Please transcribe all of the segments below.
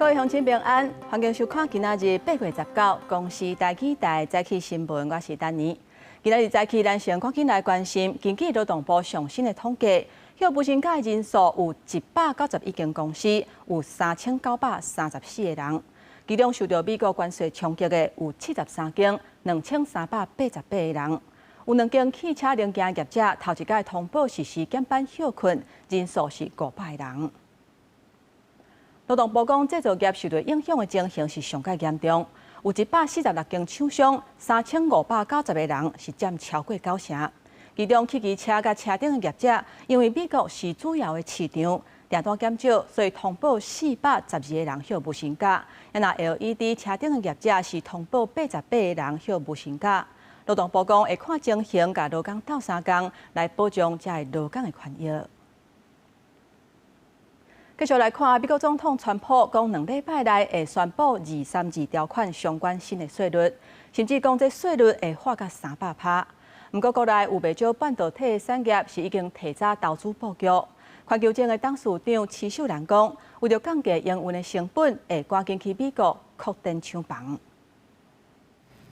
位乡亲平安，欢迎收看今仔日8月19公视台记台早起新闻，我是丹妮。今仔日早起，咱先赶紧来关心经济劳动部上新的统计，休无薪假的人数有191间公司，有3934个人，其中受到美国关税冲击的有73间，2388个人。有2间汽车零件业者头一届通报实施减班休困，人数是500个人。劳动部讲，制造业受到影响的情形是上界严重，有146间厂商，3590个人是占超过90%。其中，汽机车甲车顶的业者，因为美国是主要的市场，订单减少，所以通报412个人休无薪假。那 LED 车顶的业者是通报88个人休无薪假。劳动部讲会看情形，甲劳工斗3工来保障这劳工的权益。继续来看，美国总统川普讲2礼拜内会宣布232条款相关新的税率，甚至讲这税率会划到300%。不过，国内有不少半导体产业是已经提早投资布局。环球证的董事长池秀兰讲，为了降低营运的成本，会赶紧去美国扩展厂房。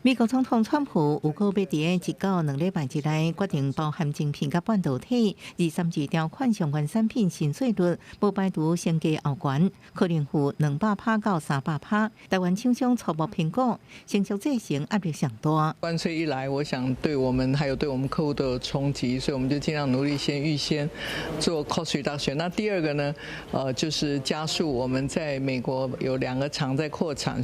美国总统川普有告要伫个1到2礼拜之内决定包含晶片甲半导体232条款相关产品新税率，无排除先加后悬，可能由200%到300%。台湾厂商初步评估，成熟制成压力上大。关税一来，我想对我们还有对我们客户都有冲击，所以我们就尽量努力预先做 cost reduction。那第二个呢，就是加速我们在美国有2个厂在扩产，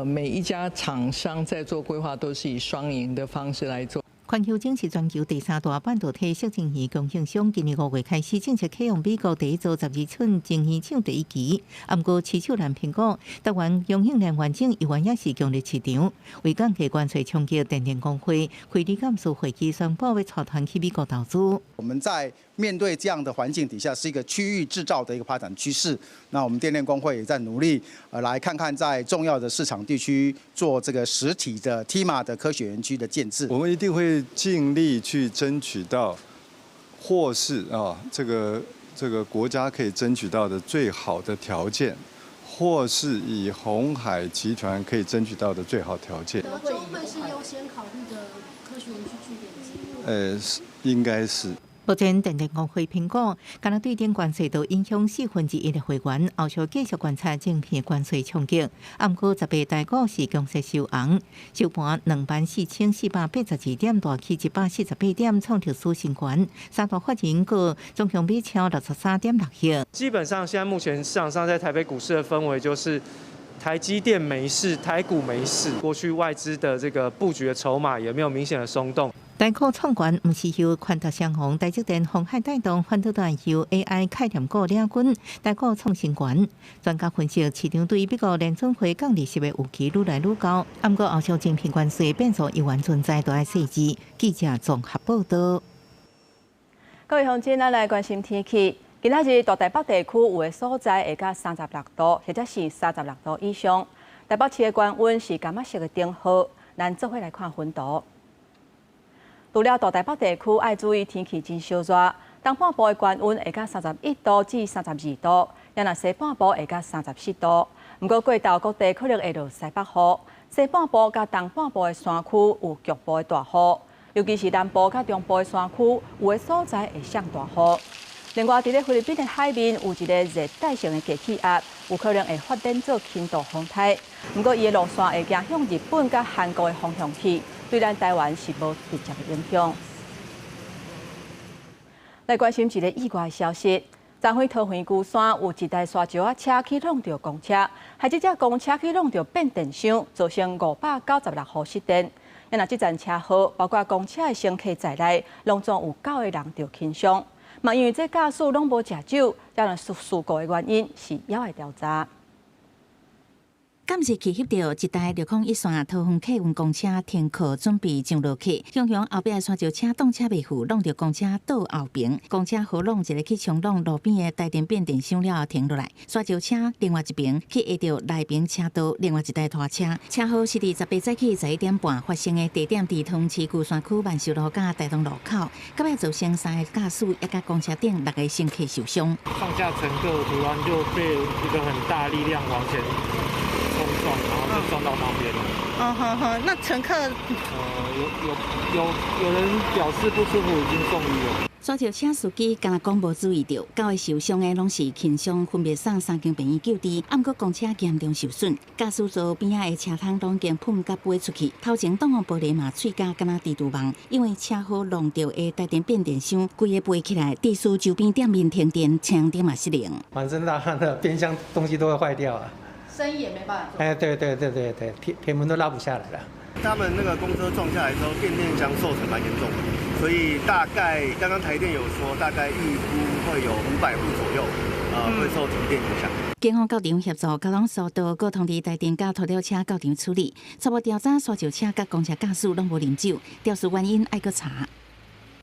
每一家厂商在做规划都是以双赢的方式来做。环球证是全球第3大半导体色晶圆供应商，今年5月开始正式启用美国第一座12寸晶圆厂第1期。不过，池秀兰评估，台湾供应链完整依然也是强烈市场。为降低关税冲击，电工会会理干事会议宣布要带团去美国投资。我们在面对这样的环境底下，是一个区域制造的一个发展趋势。那我们电联工会也在努力，来看看在重要的市场地区做这个实体的 TIMA 的科学园区的建制。我们一定会尽力去争取到，或是这个国家可以争取到的最好的条件，或是以鸿海集团可以争取到的最好条件。德州会是优先考虑的科学园区据点之一？应该是。目前电工会评估，敢若对电关税都影响1/4的会员，后续继续观察晶片关税冲击。不过10月大股是强势收红，收盘24482点，大起148点，创历史新高。三大法人个总共买超63.6亿。基本上，现在目前市场上在台北股市的氛围就是。台积电没事，台股没事。过去外资的这个布局的筹码也没有明显的松动。台股创关不是由宽达相逢，台积电、鸿海带动，反倒带由 AI 概念股领军，台股创新高。专家分析，市场对美国联准会降利息的预期愈来愈高。不过后续晶片关税变数依然存在，都要细致。记者综合报道。各位乡亲，咱来关心天气。今仔日大台北地区有的所在会到36度，或者是36度以上。台北市的高温是柑仔色的灯号，咱做伙来看温度。除了大台北地区要注意天气真烧热，东半部的高温会到31度至32度，也若西半部会到34度。不过过昼各地可能会落西北雨，西半部甲东半部的山区有局部的大雨，尤其是南部甲中部的山区有的所在会上大雨。另外，伫菲律宾的海面有一个热带性的低气压，有可能会发展做轻度风台。不过，伊的路线会行向日本甲韩国的方向去，对咱台湾是无直接的影响。来关心一个意外的消息：彰化桃园龟山有一台沙石车去弄到公车，害这只公车去弄到变电箱，造成596户失电。因若这站车号包括公车的乘客在内，拢总有9个人着轻伤。嘛，因为这驾驶拢无食酒，加上事故的原因是也要调查。今日去翕到一台601线桃园客运公车停靠，准备上路客，向后壁的山石车挡车袂赴，弄到公车倒后边，公车好弄一个去冲撞路边的台电变电箱了停落来，山石车另外一边去下到内边车道，另外一台拖车，车祸是伫18早起11点半发生的，地点伫桃园市旧山区万寿路甲台东路口，隔壁造成3个驾驶也甲公车顶6个乘客受伤。上下乘客突然就被一个很大力量往前冲撞，然后就撞到旁边了。那乘客有人表示不舒服，已经送医了。山石车司机敢若讲无注意到，9个受伤的拢是轻伤，分别送3间病院救治。不过公车严重受损，驾驶座边仔的车窗拢已经喷甲飞出去，头前挡风玻璃嘛碎甲敢若蜘蛛网，因为车祸弄到的台电变电箱规个飞起来，地势周边店面停电，枪点嘛失灵。满身大汗的，边箱东西都会坏掉啊。生意也没办法做。对，铁门都拉不下来了。他们那个公车撞下来之后，变电箱受损蛮严重的，所以大概刚刚台电有说，大概预估会有500户左右，会受停电影响。警方到场协助交通疏导，各通知台电甲拖吊车到场处理。初步调查，山石车甲公车驾驶拢无啉酒，肇事原因爱搁查。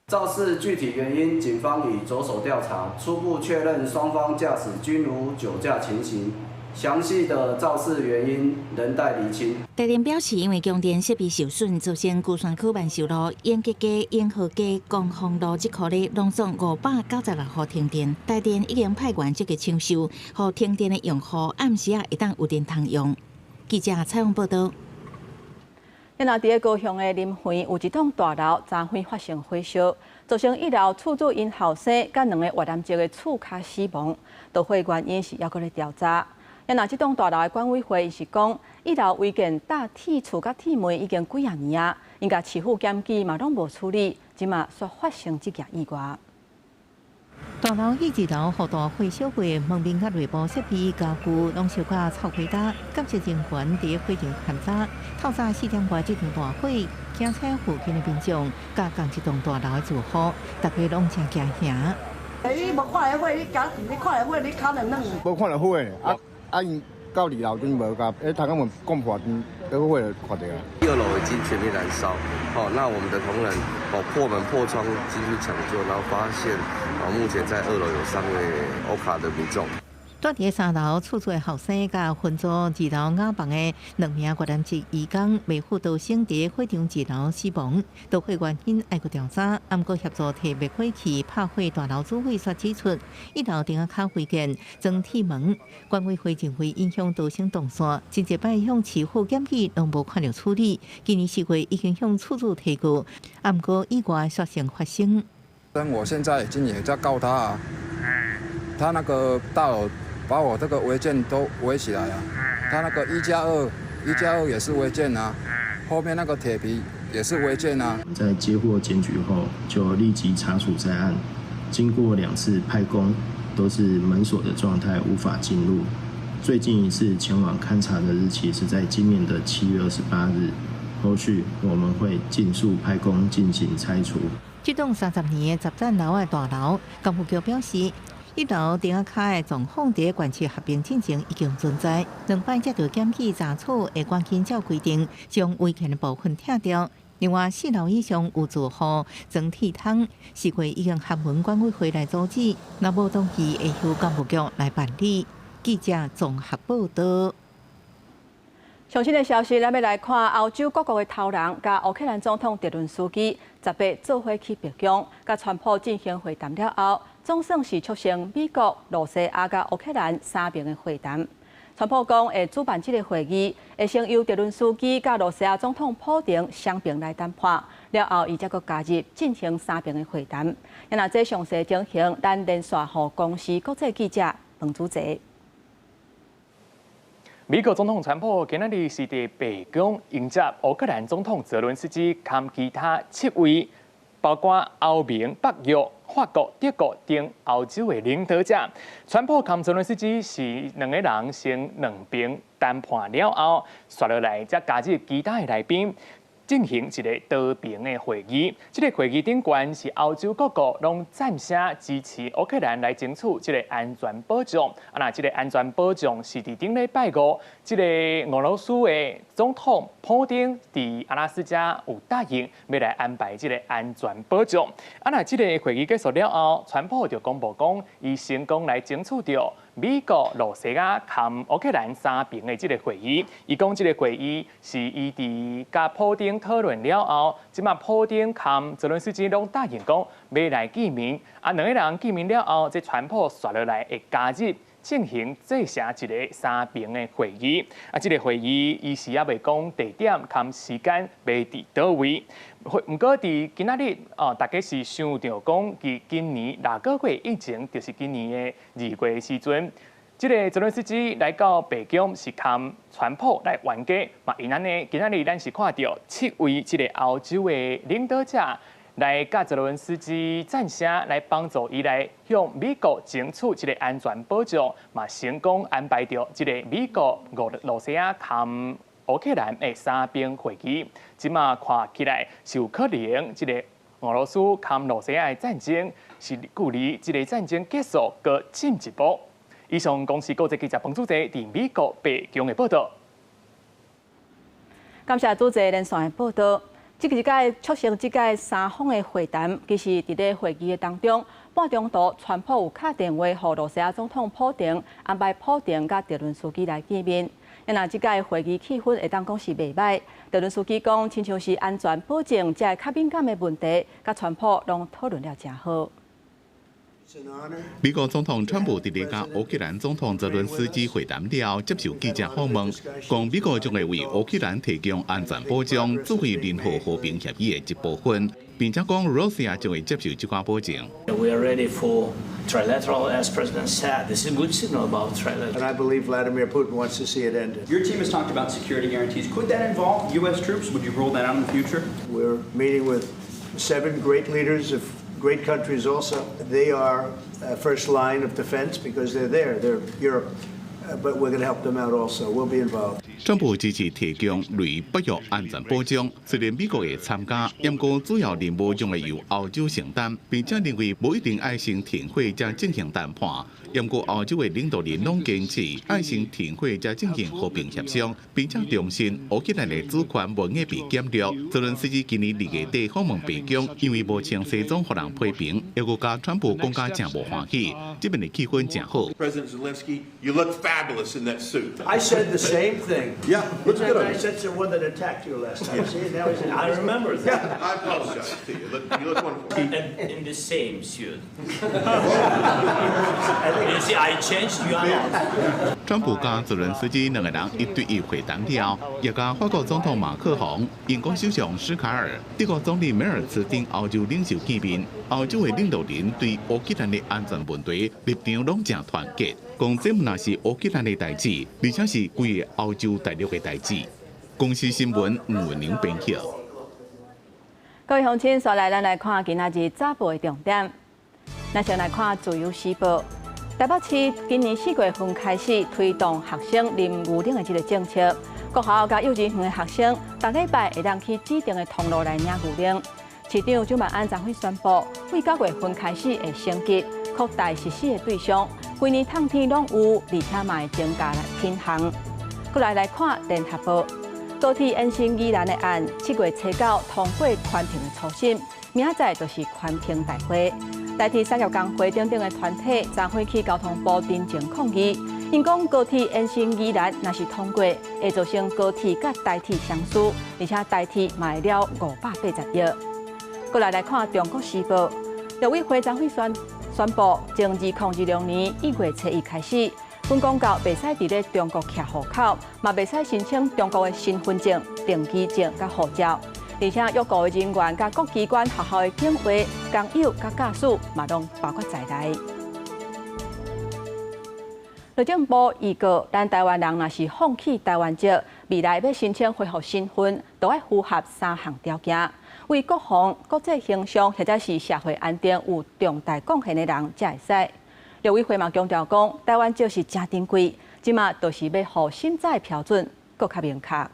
肇事具体原因，警方已着手调查，初步确认双方驾驶均无酒驾情形。详细的肇事原因仍待厘清。台电表示，因为供电设备受损，造成旧山区万寿路、延吉街、永和街、光丰路这块咧，拢总596户停电。台电已经派员积极抢修，让停电的用户暗时会当有电通用。记者采访报道。咱伫咧高雄的林园有一栋大楼昨昏发生火烧，造成1楼厝主因后生甲2个越南籍的厝脚死亡，导火原因是还搁咧调查。那这栋大楼的管委会是讲，1楼违建大铁厝甲铁门已经几啊年啊，因甲市府检举嘛拢无处理，即嘛煞发生这件意外。大楼以2楼互大火烧过，门面甲内部设备家具拢烧甲臭灰搭，感谢人员伫火场勘查，透早4点外这场大火，警车附近的民众甲共这栋大楼的住户，大家拢真惊吓。你无看到火，你看到火，你脚冷冷。无看到火因到2楼就无甲，头壳门讲破，那个火就看到了。2楼已经全面燃烧，那我们的同仁破门破窗进去抢救，然后发现目前在2楼有3位欧卡的民众。住伫3楼厝主的后生甲分租2楼雅房的2名越南籍移工，未赴逃生伫火场2楼死亡。导火原因爱搁调查，不过协助摕灭火器拍火大楼主委却指出，1楼顶下违建装铁门，管委会认为影响逃生动线，前一摆向市府检举，拢无看到处理。今年4月已经向厝主提告，不过意外确实发生。我现在已经也在告他啊，他那个大楼把我这个违建都围起来啊，他那个1+2也是违建啊，后面那个铁皮也是违建啊。在接获检举后，就立即查处在案。经过2次派工，都是门锁的状态，无法进入。最近一次前往勘查的日期是在今年的7月28日。后续我们会尽速派工进行拆除。这栋30年的10层楼的大楼，工务局表示，1楼顶下卡的状况伫关切合并进程已经存在，2摆接到检举查处，会赶紧照规定将违建的部分拆掉。另外，4楼以上有住户装铁窗，4月已经函文管委会来阻止，若无同意会由工务局来办理。记者综合报道。最新的消息，咱要来看欧洲各国的头人，甲乌克兰总统泽伦斯基18做伙去白宫，甲川普进行会谈了后，总算是促成美国、罗西亚甲乌克兰3边的会谈。川普讲会主办这个会议，会先由泽伦斯基甲罗西亚总统普京双边来谈判，了后伊才阁加入进行3边的会谈。那这详细情形，咱连线互公司国际记者彭祖哲。美国总统川普今日是伫白宫迎接乌克兰总统泽伦斯基，含其他7位，包括欧盟、北约、法国、德国等欧洲的领导者。川普含泽伦斯基是2个人先2边谈判了后，刷落来才加入其他的来宾。进行一个和平的会议。这个会议顶端是欧洲各国拢赞成支持乌克兰来争取这个安全保障。那这个安全保障是伫顶礼拜五，这个俄罗斯的总统普丁伫阿拉斯加有答应要来安排这个安全保障。那这个会议结束了后，川普就公布讲，伊成功来争取到美国、罗西亚含乌克兰三边的这个会议。伊讲这个会议是伊伫甲普丁讨论了后，即马普丁含泽伦斯基拢答应讲要来见面。两个人见面了后，这川普刷落来会加入进行最成一个三边的会议。这个会议伊是也未讲地点含时间袂伫倒位。不过伫今仔日大家是想到讲，今年6个月以前，就是今年的2月时阵，这个泽伦斯基来到北京是含川普来冤家嘛。因安尼今仔日咱是看到7位这个欧洲的领导者来甲泽伦斯基赞声，来帮助伊来向美国争取这个安全保障，嘛成功安排到这个美国、罗西亚含乌克兰的三边会议。即马看起来是有可能，这个俄罗斯含罗西亚的战争是距离这个战争结束搁进一步。以上公司国际记者彭祖哲伫美国北京的报道。感谢主持连线的报道。这个促成这届三方的会谈，其实伫咧会议的当中，半中途川普有敲电话予罗西亚总统普丁，安排普丁甲泽伦斯基来见面。那这届会议气氛会当讲是袂歹。泽伦斯基讲，亲像是安全保障这较敏感的问题，甲川普拢讨论了真好。美国总统川普伫咧甲乌克兰总统泽伦斯基会谈了后，接受记者访问，讲美国将会为乌克兰提供安全保障，作为联合和平协议的一部分，并且讲罗西亚将会接受这款保证。We are ready for trilateral, as President said. This is a good signal about trilateral. And I believe Vladimir Putin wants to see it ended. Your team has talked about security guarantees. Could that involve U.S. troops? Would you roll that out in the future? We're meeting with 7 great leaders of great countries also. They are first line of defense because they're there. They're Europe. But we're going to help them out also. We'll be involved. 川普支持提供类北约安全保障，虽然美国会参加，不过主要任务将会由欧洲承担，并且认为无一定爱先停火才进行谈判。不过欧洲的领导人拢坚持爱先停火才进行和平协商，并且重申乌克兰的主权无应被减弱。泽伦斯基今年2月底访问北京，因为无穿西装互人批评，又佮甲川普讲甲真无欢喜，这边的气氛真好。President Zelensky, you look fabulous in that suit. I said the same thing. Yeah, looks good. I said to the one that attacked you last time. See, now he's in. I remember that. Yeah, I apologize to you. You look wonderful. And in the same suit. You see, I changed. You are not. 川普甲泽伦斯基两个人1对1会谈了，也甲法国总统马克龙、英国首相施卡尔、德国总理梅尔茨等欧洲领袖见面。欧洲的领导人对乌克兰的安全问题立场拢正团结，讲这不但是乌克兰的代志，而且是规个欧洲大陆的代志。公司新闻吴文玲编辑。各位乡亲，再来咱来看今仔日早报的重点。咱先来看自由时报。台北市今年4月份开始推动学生啉牛奶的这个政策，国校甲幼稚园的学生，逐礼拜会当去指定的通路来领牛奶。市长蒋万安昨天宣布，为9月份开始会升级扩大实施的对象，规年冬天拢有，而且嘛会增加品项。过来看联合报，高铁延伸宜兰的案，7月初9通过宽屏的初审，明仔载就是宽屏大会。代替产业工会等等的团体，昨天去交通部陈情抗议，因讲高铁延伸宜兰若是通过，会造成高铁甲台铁相输，而且台铁卖了580亿。过来看中国时报，陆委会昨天宣布，从2020年1月初1开始，本公告袂使伫咧中国徛户口，嘛袂使申请中国的身份证、定居证甲护照。而且约雇的人员、甲各机关、学校的警卫、工友、甲驾驶，嘛拢包括在内。内政部预告，咱台湾人若是放弃台湾籍，未来要申请恢复身份，都要符合3项条件：为国防、国际形象或者是社会安定有重大贡献的人才会使。陆委会嘛强调讲，台湾籍是真珍贵，即马就是要互审查标准更较明确。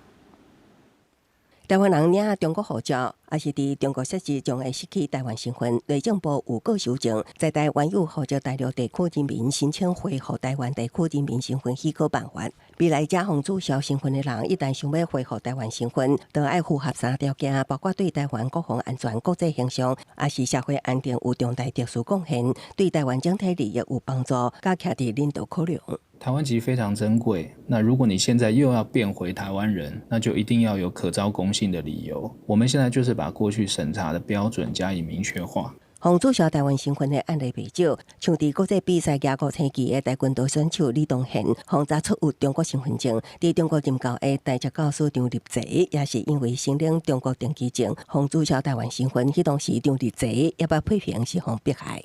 台湾人领中国护照，也是伫中国设置将会失去台湾身份。内政部有告修正，在台原有护照大陆地区人民申请恢复台湾地区人民身份许可办法。未来加防注销身份的人，一旦想要恢复台湾身份，都要符合3条件，包括对台湾国防安全、国际形象，也是社会安定有重大特殊贡献，对台湾整体利益有帮助，甲徛伫领导考量。台湾其实非常珍贵，那如果你现在又要变回台湾人，那就一定要有可招公信的理由。我们现在就是把过去审查的标准加以明确化。防注销台湾身份的案例不少，像伫国际比赛亚国青旗的台军队选手李东宪，防查出有中国身份证，伫中国任教的台籍教师张立济，也是因为申领中国登记证，防注销台湾身份，迄当时张立济也被批评是防迫害。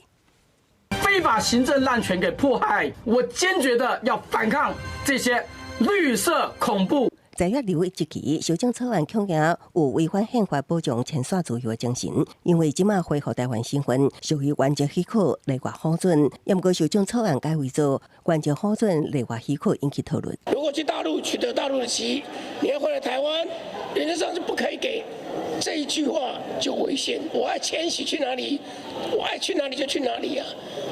非法行政滥权给迫害，我坚决的要反抗这些绿色恐怖。在月6日之期，修正草案恐惊有违反宪法保障签署自由的精神，因为即马恢复台湾身份属于原籍许可例外核准，也毋过修正草案改为做原籍核准例外许可引起讨论。如果去大陆取得大陆的籍，你要回来台湾，原则上是不可以给。这一句话就违宪，我爱迁徙去哪里，我爱去哪里就去哪里啊，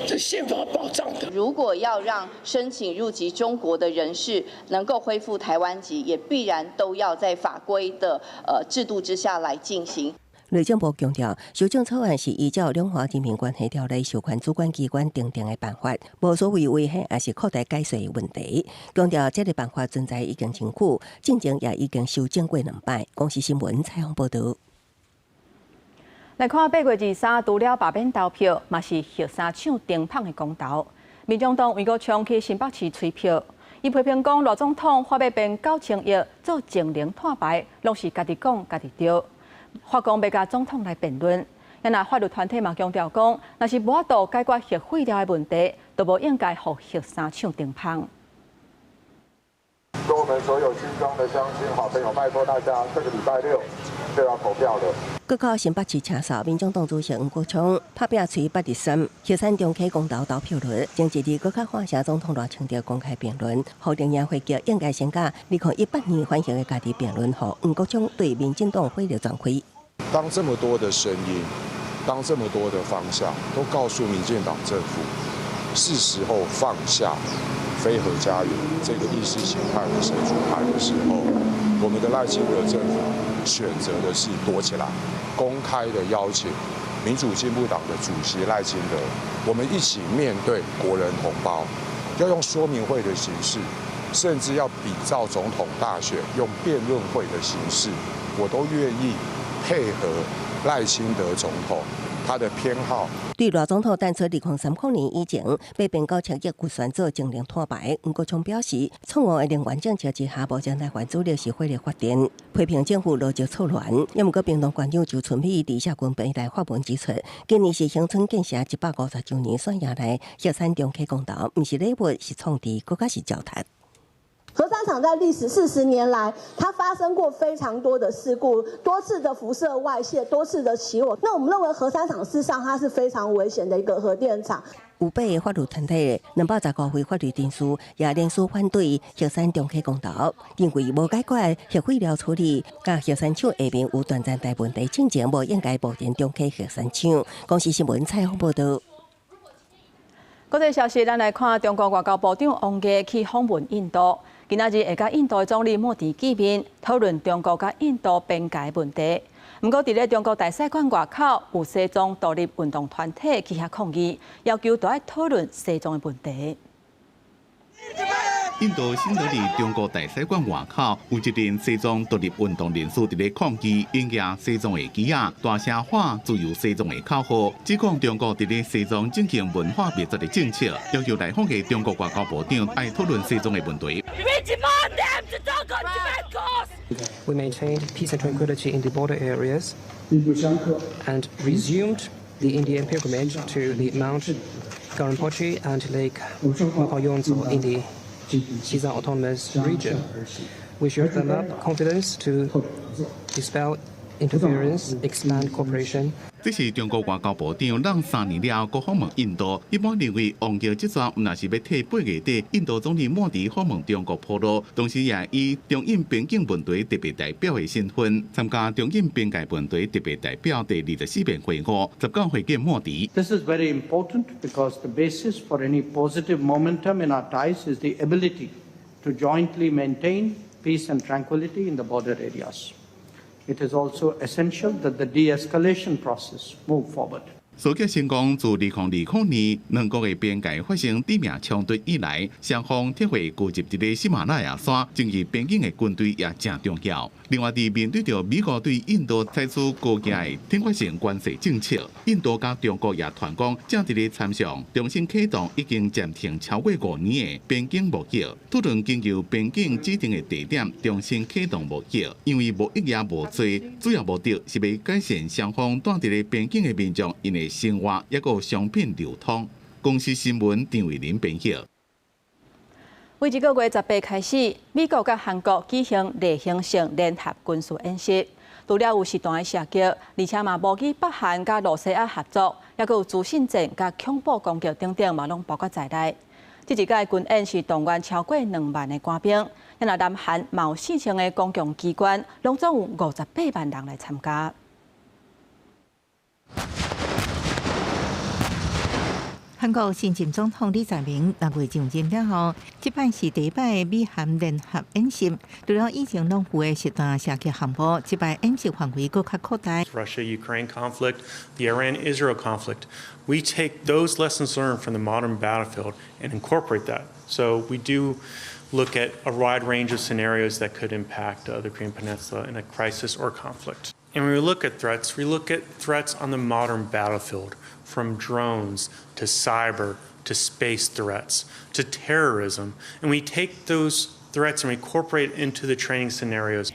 这宪法保障的。如果要让申请入籍中国的人士能够恢复台湾籍，也必然都要在法规的制度之下来进行。内政部强调，修正草案是依照《两华人民关系条例》授权主管机关订定的办法，无所谓违宪，也是扩大解说的问题。强调这个办法存在已经真久，进程也已经修正过2摆。公司新闻采访报道。来看8月23除了罢免投票，嘛是核三抢丁胖的公投。民众党为国冲去新北市催票，伊批评讲罗总统花要变9000亿做净零摊牌，拢是家己讲家己对。法官要甲总统来辩论，也那法律团体嘛强调讲，若是无法度解决核废料的问题，就无应该互核三抢丁胖。跟我们所有心中的乡亲好朋友，拜托大家，这个礼拜6就要投票了。各靠新北市车手，民众党主席黄国昌拍拼催8日3核三中期公投投票率，前一日搁较发声总统赖清德公开辩论，后定也会叫应该先甲2018年反省的家己辩论后，黄国昌对民进党火力全开。当这么多的声音，当这么多的方向都告诉民进党政府，是时候放下非核家园这个意识形态的神主牌的时候，我们的赖清德政府选择的是躲起来，公开的邀请民主进步党的主席赖清德，我们一起面对国人同胞，要用说明会的形式，甚至要比照总统大选用辩论会的形式，我都愿意配合赖清德总统他的偏好。对赖总统淡出2030年以前要变9000亿预算做净零摊牌，黄国昌表示，创案的能源政策之下，目前台湾主力是火力发电，批评政府逻辑错乱。也毋过，屏东县长周春美伫社群平台发文指出，今年是乡村建设150周年，选下来核三中期公投，毋是礼物，是创治，更加是脚踏。核三厂在历史40年来，它发生过非常多的事故，多次的辐射外泄，多次的起火。那我们认为核三厂事实上它是非常危险的一个核电厂。有8个法律团体215位法律人士也联署反对核三中期公投，认为无解决核废料处理、甲核三厂下面有短暂大问题，进前无应该目前中期核三厂。公司新闻采访报道。国际消息，咱来看中国外交部长王毅去访问印度。今仔日会甲印度的总理莫迪见面，讨论中国甲印度边界问题。不过，伫咧中国大使馆外口有西藏独立运动团体去遐抗议，要求都要讨论西藏的问题。印度新德里中国大使馆外口有一群西藏独立运动人士伫咧抗议，引举西藏的旗仔，大声喊自由西藏的口号，指控中国伫咧西藏进行文化灭绝的政策，要求来访的中国外交部长爱讨论西藏的问题。We maintained peace and tranquility in the border areas and resumed the Indian pilgrimage to the Mount Garampochi and Lake Mapayonzo in the Xizang Autonomous Region. We showed them up confidence to dispel interference, expand cooperation. 这是中国外交部长让3年了国访问印度，一般认为王毅这次唔那是要替8月底印度总理莫迪访问中国铺路，同时也以中印边境问题特别代表的身份参加中印边界问题特别代表第24遍会晤，19会见莫迪。This is very important because the basis for any positive momentum in our ties is the ability to jointly maintain peace and tranquility in the border areas. It is also essential that the de-escalation process move forward. 苏杰先讲，自2020年两国的边界发生致命冲突以来，双方体会聚集伫个喜马拉雅山争议边境的军队也正重要。另外，伫面对着美国对印度采取高价的天发性关税政策，印度甲中国也传讲正伫咧参详重新启动已经暂停超过5年的边境贸易，讨论经由边境指定的地点重新启动贸易，因为贸易也无做，主要目的是要改善双方住伫咧边境的民众因的生活也个商品流通。公司新闻张伟林编译。为这个月18开始，美国甲韩国举行例行性联合军事演习，除了有适当的射击，而且嘛无记北韩甲罗西亚合作，也有资讯战甲恐怖攻击等等嘛拢包括在内。这一届军演是动员超过2万的官兵，因为南韩嘛有4000个公共机关，拢总有58万人来参加。韩国新任总统李在明6月上任了后，这摆是第一摆美韩联合演习，除了以前拢有的实弹射击项目，这摆演习范围更加扩大。Russia-Ukraine conflict, the Iran-Israel conflict. We take those lessons learned from the modern battlefield and incorporate that. So we do look at a wide range of scenarios that could impact the Korean Peninsula in a crisis or conflict. And when we look at threats on the modern battlefield, from drones to cyber to space threats to terrorism. And we take those threats and we incorporate into the training scenarios.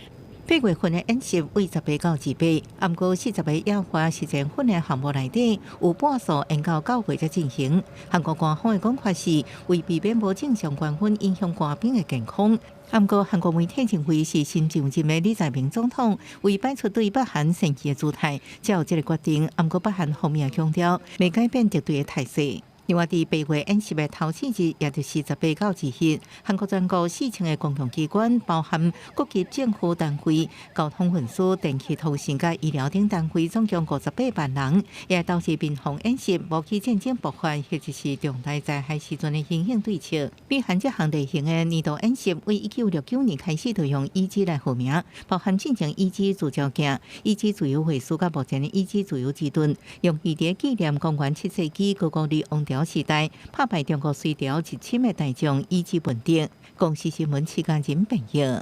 8月份的演习为18到28，不过40个野化实战训练项目内底，有半数延到9月才进行。韩国官方的讲法是，为避免无正常官军影响官兵的健康。不过，韩国媒体认为是新上任的李在明总统为摆出对北韩善意的姿态，才有这个决定。不过，北韩方面强调未改变敌对的态势。另外，伫8月演习的头4日，也就是18到2日，韩国全国4000个公共机关，包含各级政府单位、交通运输、电气通信甲医疗等单位，总共58万人，也导致民防演习武器战争爆发，或者是重大灾害时阵的形影对策。美韩这项例行的年度演习，为1969年开始就用伊基来命名，包含进行伊基自照镜、伊基自由会师甲目前的伊基自由之盾，用于伫纪念公元7世纪高句丽王朝时代打败中国隋朝入侵的大将以及问题。公司新闻时间人朋友。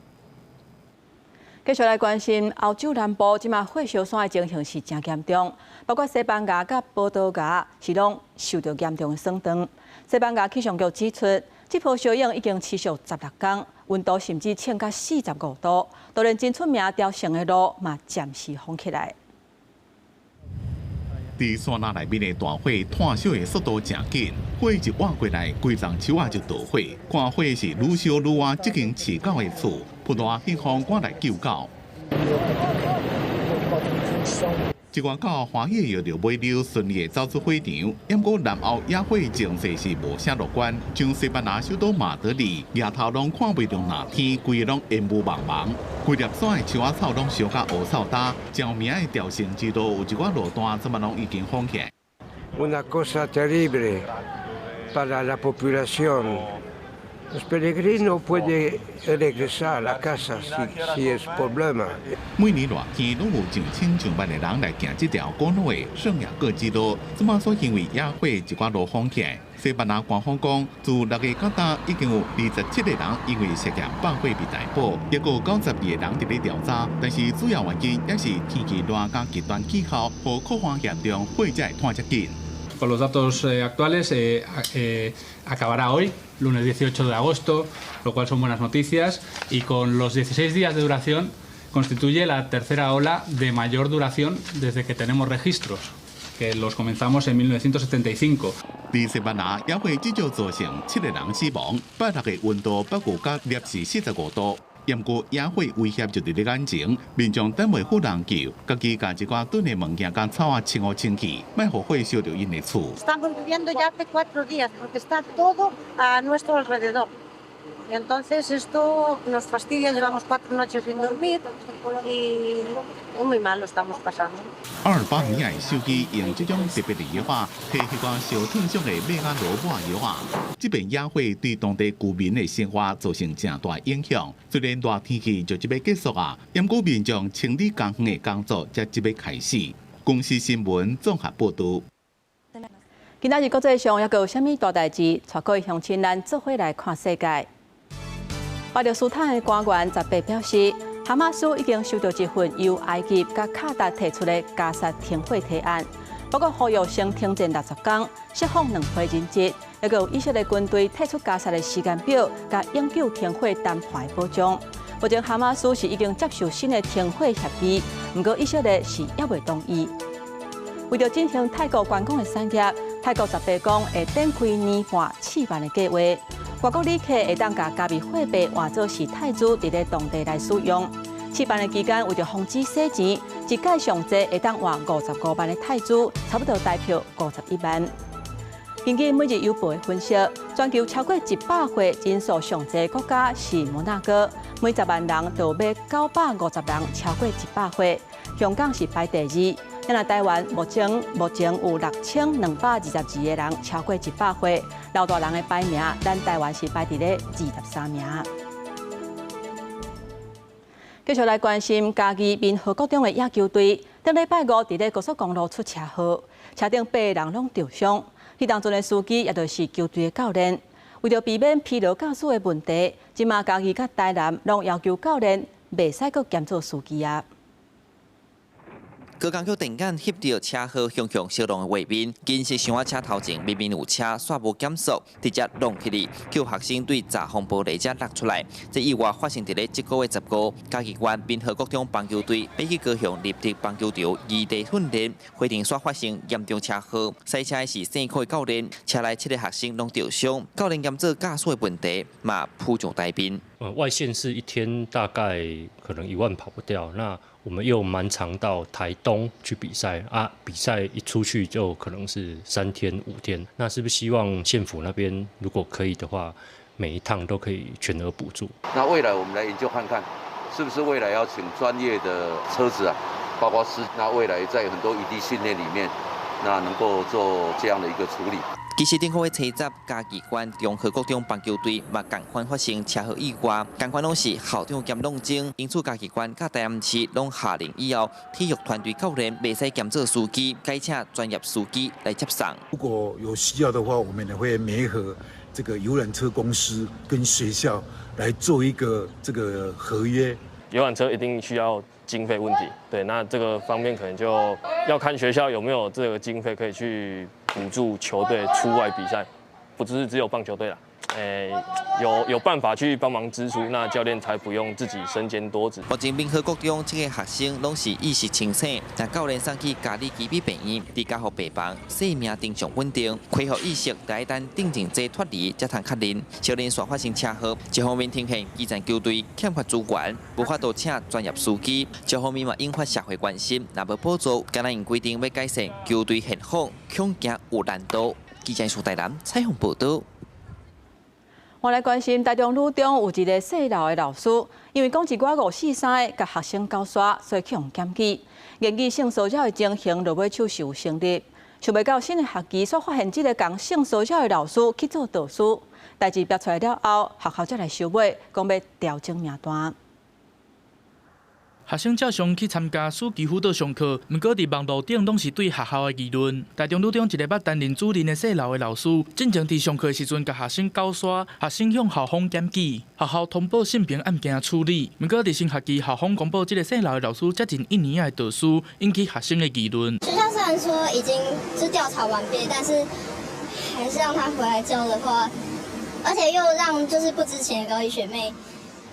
继续来关心欧洲南部，即马火烧山的情形是真严重，包括西班牙甲葡萄牙是拢受到严重的损伤。西班牙气象局指出，这波烧影已经持续16天，温度甚至升到45度，就连真出名朝圣的路嘛暂时封起来。伫山林内面的大火炭烧的速度真紧，火一挖过来，规丛树仔就着火。看火是愈烧愈旺，接近饲狗的厝，不大警方赶来救狗。一外狗欢喜摇着尾溜，顺利走出火场。不过南欧野火情势是无啥乐观，像西班牙首都马德里，夜头拢看袂到哪天，规个拢烟雾茫茫。规粒山的树仔草拢烧甲乌草搭，照明的朝圣之路有一寡路段，怎么拢已经封起来。Una cosa terrible para la populación. Los peregrinos pueden regresar a la casa si es problema. 每年热天拢有1000上万的人来行这条古老的圣雅各之路，即马所因为野火一寡路封起来。西班牙官方讲，自6月到今已经有27个人因为涉嫌放火被逮捕，也有92个人伫咧调查，但是主要原因也是天气热加极端气候，和扩散严重，火才会炭遮紧。Con los datos actuales, acabará hoy, lunes 18 de agosto, lo cual son buenas noticias, y con los 16 días de duración constituye la tercera ola de mayor duración desde que tenemos registros, que los comenzamos en 1975. 伫西班牙，野火至少造成7个人死亡，8日的温度不过甲摄氏45度。不过野火威胁就伫咧眼前，民众等袂好人救，家己甲一寡炖的物件甲草啊清好清气，莫互火烧着因的厝。Estamos viviendo ya hace 4 días porque está todo a nuestro alrededor. Entonces esto nos fastidia, llevamos 4 noches sin dormir y muy mal lo estamos pasando. 阿尔巴尼亚的手机用这种特别的药啊，替迄个烧烫伤的马啊萝卜药啊。这边野火对当地居民的生活造成正大影响。虽然热天气就即要结束啊，不过民众清理工园的工作才即要开始。公司新闻综合报道。今仔日国际上还有啥物大代志？带各位乡亲咱做伙来看世界。巴勒斯坦的官员18表示，哈马斯已经收到一份由埃及甲卡达提出的加沙停火提案，包括呼吁先停战60天、释放2批人质，还有以色列军队退出加沙的时间表，甲永久停火谈判的保障。目前哈马斯是已经接受新的停火协议，不过以色列是也未同意。为了进行泰国观光的产业，泰国18讲会展开年化试办的计划。外国旅客会当甲加密货币换作是泰铢，伫咧当地来使用。试办的期间，为了防止洗钱，一届上济会当换55万的泰铢，差不多代表51万。根据每日邮报的分析，全球超过100岁人数上济国家是摩纳哥，每10万人就要950人超过100岁。香港是排第2。咱台湾目前有6222个人超过100岁，老大人的排名，咱台湾是排伫咧23名。继续来关心嘉义民和国中的野球队，顶礼拜5伫咧高速公路出车祸，车顶8个人拢受伤。迄当中的司机也就是球队的教练，为了避免疲劳驾驶的问题，即马嘉义甲台南拢要求教练袂使阁兼做司机啊。高工局电眼翕到车祸向小龙的画面，紧是想车头前明明有车煞无减速，直接撞起嚟，叫学生对闸风玻璃遮落出来。这意外发生伫咧这个月15，嘉义县民和国中棒球队要去高雄立体棒球场异地训练，会场煞发生严重车祸。赛车的是姓柯的教练，车内7个学生拢受伤，教练验做驾驶的问题，嘛扑上台面。外县市一天大概可能1万跑不掉，那我们又蛮常到台东去比赛啊，比赛一出去就可能是3天5天，那是不是希望县府那边如果可以的话，每一趟都可以全额补助？那未来我们来研究看看，是不是未来要请专业的车子啊，包括那未来在很多异地训练里面，那能够做这样的一个处理。其实顶个月初10，嘉义县中和国中棒球队嘛共款发生车祸意外，共款拢是校长兼弄精，因此嘉义县甲台南市拢下令以后，体育团队教练袂使兼做司机，改请专业司机来接送。如果有需要的话，我们也会媒合这个游览车公司跟学校来做一个这个合约。游览车一定需要经费问题，对，那这个方面可能就要看学校有没有这个经费可以去补助球队出外比赛，不只有棒球队啦，有办法去帮忙支出，那教练才不用自己身兼多职。目前民和国中这个学生拢是意识清醒，但教练送去嘉义基比病院，伫家护病房，生命正常稳定，恢复意识，待等定情剂脱离，才通确认少年所发生车祸。一方面呈现基层球队欠缺资源，无法度请专业司机；一方面嘛引发社会关心，若无补助，敢若因规定要改善球队现况，恐惊有难度。记者苏台南采访报道。我来关心台中女中有一个细老的老师，因为讲一寡543的甲学生交刷，所以去用检举。研究性骚扰的情形落尾手是有成立，想袂到新的学期所发现这个讲性骚扰的老师去做导师，代志爆出来了后，学校才来收尾，讲要调整名单。学生照常去参加暑期辅导上课，不过伫网络顶拢是对学校的议论。台中女中一个捌担任主任的细老的老师，进前伫上课时阵，甲学生交刷，学生向校方检举，学校通报性平案件处理。不过伫新学期，校方公布这个细老的老师接近1年的导师，引起学生的议论。学校虽然说已经是调查完毕，但是还是让他回来教的话，而且又让就是不知情的高一学妹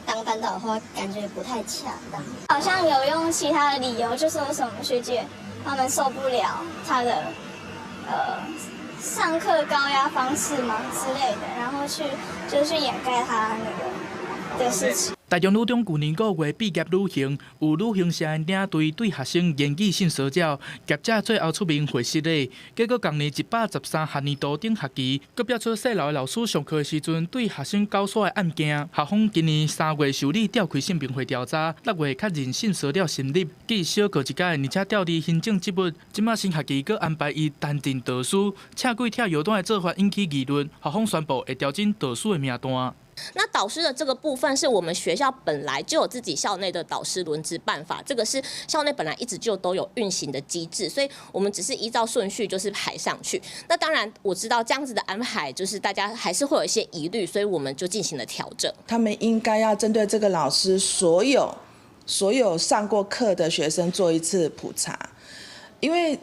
当班导的话，感觉不太恰当。好像有用其他的理由，就说什么学姐他们受不了他的上课高压方式嘛之类的，然后去掩盖他那个的事情。台中女中去年5月毕业旅行，有旅行社领队对学生言语性骚扰，业者最后出面回失礼。结果同年113学年度顶学期，阁标出细楼的老师上课的时阵对学生教唆的案件。校方今年3月受理调开性平会调查，6月确认性骚扰成立，记小过一届，而且调离行政职务。今麦新学期阁安排伊担任导师，恰柜跳油单的做法引起议论，校方宣布会调整导师的名单。那导师的这个部分是我们学校本来就有自己校内的导师轮值办法，这个是校内本来一直就都有运行的机制，所以我们只是依照顺序就是排上去。那当然我知道这样子的安排就是大家还是会有一些疑虑，所以我们就进行了调整。他们应该要针对这个老师所有上过课的学生做一次普查，因为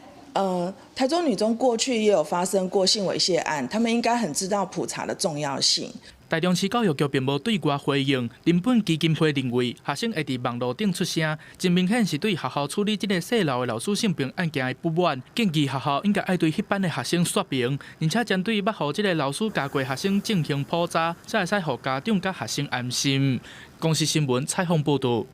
台中女中过去也有发生过性猥亵案，他们应该很知道普查的重要性。台中市教育局并无对外回应，林本基金会认为学生会伫网络顶出声，真明显是对学校处理这个细楼的老师性平案件的不满，建议学校应该爱对迄班的学生说明，而且针对捌互这个老师教过学生进行普查，才会使互家长甲学生安心。公视新闻采访报道。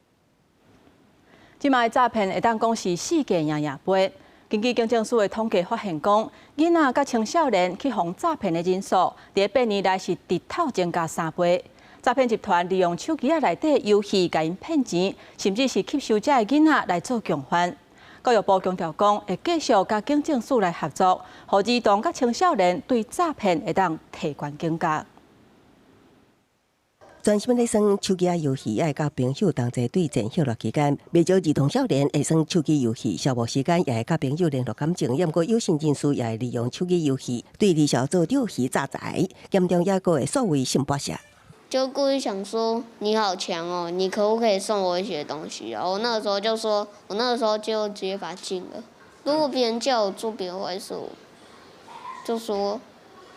即卖诈骗会当讲是世界赢赢杯。根据警政署的统计发现，讲囡仔甲青少年去防诈骗的人数，伫8年来是直透增加3倍。诈骗集团利用手机内底游戏甲因骗钱，甚至是吸收这的囡仔来做共犯。教育部强调讲，会继续甲警政署来合作，互儿童甲青少年对诈骗会当提高警觉。专心咧耍手机游戏，爱甲朋友同齐对战休乐期间，未少儿童少年会耍手机游戏消磨时间，也会甲朋友联络感情。也毋过有心人士也会利用手机游戏对儿小做钓鱼诈财，严重也会受为性剥削。就故意想说你好强哦，你可不可以送我一些东西啊？我那个时候就说，我那个时候就直接把他禁了。如果别人叫我做别的坏事，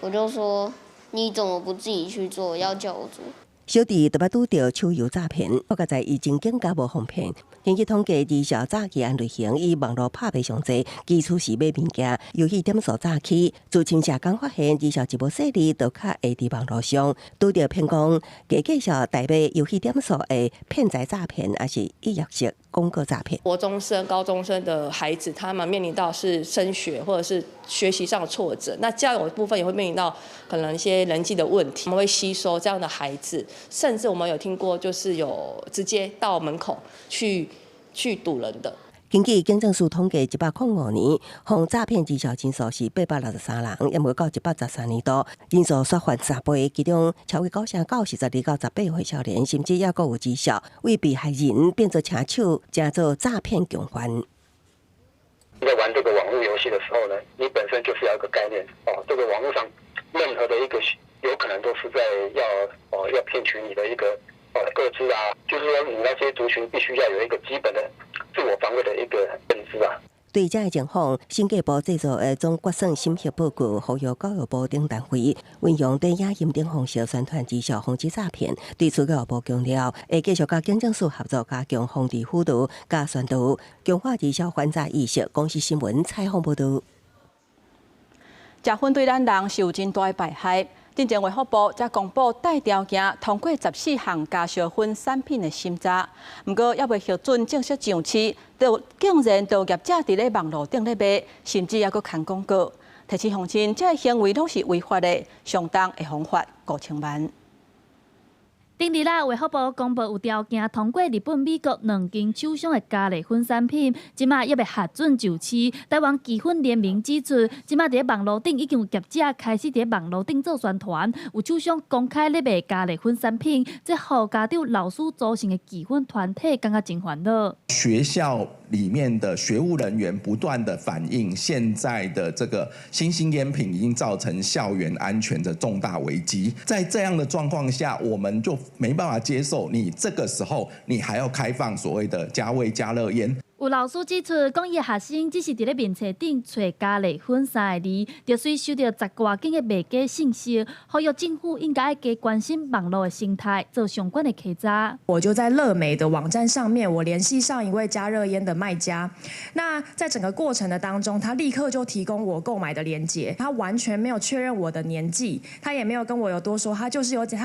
我就说你怎么不自己去做，要叫我做。小弟特别拄到手游诈骗，不过在疫情更加无方便。根据统计，儿小早期案类型以网络拍卖上济，基础是买物件，游戏点数早起。自侵社工发现，儿小一无细腻，都较会伫网络上拄到骗讲，加介绍代买游戏点数的骗财诈骗，还是预约式公告诈骗。国中生、高中生的孩子，他们面临到是升学或者是学习上的挫折，那教育的部分也会面临到可能一些人际的问题，我们会吸收这样的孩子。甚至我们有听过，就是有直接到门口去堵人的。根据警政署统计，105年防诈骗绩效人数是863人，也无到113年度人数缩翻3倍，其中超过9成9是12到18岁少年，甚至也有绩效为被害人变作车手，加做诈骗共犯。在玩这个网络游戏的时候呢，你本身就是要一个概念哦，这个网络上任何的一个有可能都是在要骗取你的一个个资啊，就是说你那些族群必须要有一个基本的自我防卫的一个认知啊。对这个情况，审计部制作的总决算审核报告，呼吁教育部等单位运用电影音等方式宣传绩效，防止诈骗。对此，教育部强调，会继续甲警政署合作，加强防治辅导、加宣导，强化绩效反诈意识。公视新闻采访报道。食薰对咱人是有真大的败害。进前卫福部才公布带条件通过14项加烧薰产品的审查，不过也未核准正式上市，竟然有业者伫咧网络顶咧卖，甚至还佫刊广告。提醒乡亲，这行为拢是违法的，相当会罚款5000万。顶日啦，卫福部公布有条件通过日本、美国2间厂商的加热薰产品，即马也未核准上市。台湾奇薰联名指出，即马伫网络顶已经有业者开始伫网络顶做宣传，有厂商公开咧卖加热薰产品，这互家长、老师组成的奇薰团体感觉真烦恼。学校里面的学务人员不断的反映，现在的这个新兴烟品已经造成校园安全的重大危机。在这样的状况下，我们就没办法接受你这个时候你还要开放所谓的加味加热烟。有有老师指出，讲伊的学生只是伫咧面册顶找加类粉三个字，就随收到10外件的卖假信息，呼吁政府应该加关心网络的生态，做相关的稽查。我就在乐美的网站上面，我联系上一位加热烟的卖家。那在整个过程的当中，他立刻就提供我购买的链接，他完全没有确认我的年纪，他也没有跟我有多说，他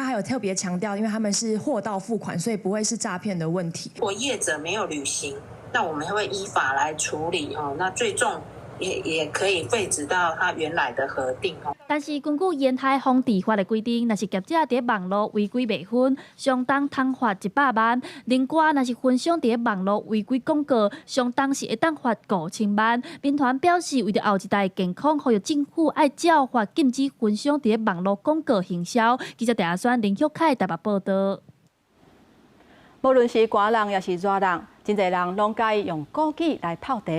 还有特别强调，因为他们是货到付款，所以不会是诈骗的问题。如果业者没有履行，那我们会依法来处理哦。那最重也可以废止到他原来的核定哦。但是根据烟害防治法的规定，若是业者伫网络违规卖薰，相当通罚100万；另外，若是分享伫网络违规广告，相当是会当罚5000万。民团表示，为着后一代健康，呼吁政府爱照法禁止分享伫网络广告行销。记者陈选林旭凯台北报道。无论是寒人也是热人，真侪人拢介意用枸杞来泡茶。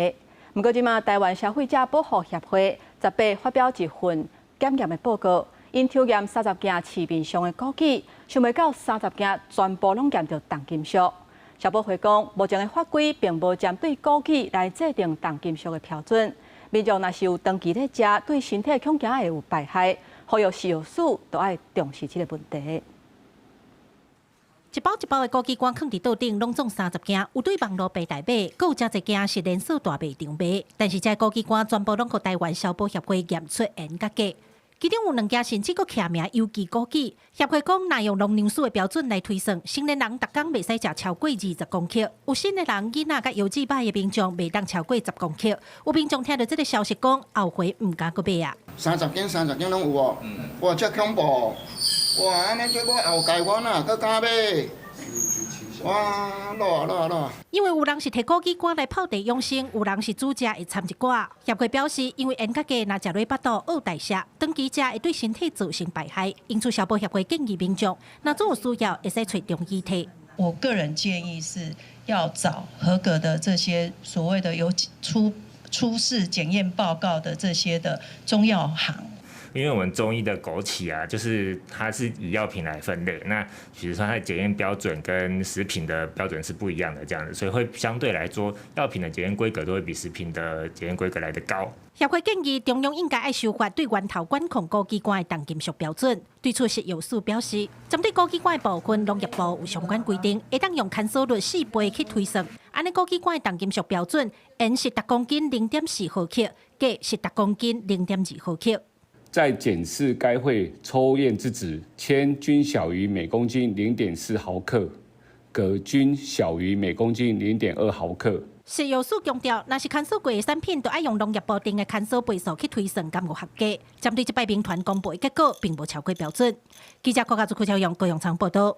不过，即马台湾消费者保护协会18发表一份检验的报告，因抽验30件市面上的枸杞，想袂到30件全部拢验到重金属。消保会讲，目前的法规并无针对枸杞来制定重金属的标准。民众若是有长期咧食，对身体恐惊会有败害，呼吁食药署都爱重视这个问题。一包一包的枸杞干放伫桌顶，拢总30件，有对网络卖代买，阁有真侪件是连锁大卖场卖。但是这枸杞干全部拢互台湾消保协会验出严格价。其中有2件甚至阁徛名有机枸杞。协会讲，若用农粮署的标准来推算，成年人逐工袂使食超过20公克，有新的人囡仔甲腰子歹的民众袂当超过10公克。有民众听到这个消息讲，后悔唔敢阁买啊。30件拢有哦，哇，遮恐怖！哇，安尼叫我后改我呐，搁敢买？哇，落！因为有人是摕枸杞干来泡茶养生，有人是煮食会掺一寡。协会表示，因为严格价若食落腹肚恶代谢，长期食会对身体造成败害，因此消保协会建议民众，若做有需要，会使找中医替。我个人建议是要找合格的这些所谓的有出示检验报告的这些的中药行。因为我们中医的枸杞啊，就是它是以药品来分类，那比如说它的检验标准跟食品的标准是不一样的，这样子，所以会相对来说，药品的检验规格都会比食品的检验规格来得高。协会建议中央应该爱修法对源头管控枸杞干的重金属标准。对此食药署表示，针对枸杞干的部分，农业部有相关规定，会当用牵数率4倍去推算。安尼枸杞干的重金属标准，盐是10公斤0.4毫克，镉是10公斤0.2毫克。在检视该会抽验之纸，铅均小于每公斤0.4毫克，镉均小于每公斤0.2毫克。食药署强调，若是牵数过的产品，都要用农业部定的牵数倍数去推算，敢有合格。针对这摆民团公布的结果，并无超过标准。记者国家主口用高永昌报道。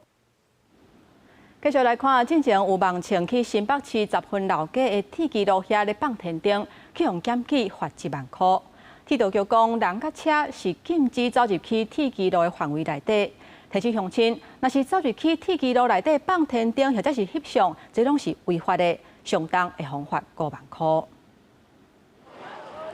继续来看，之前有网称去新北市10分老街的铁基路遐咧放天灯，去用检举罚1万块。铁道局讲，人甲车是禁止走入去铁基路的范围内底。提醒乡亲，若是走入去铁基路内底放天灯或者是翕相，这拢是违法的，相当会罚款5万块。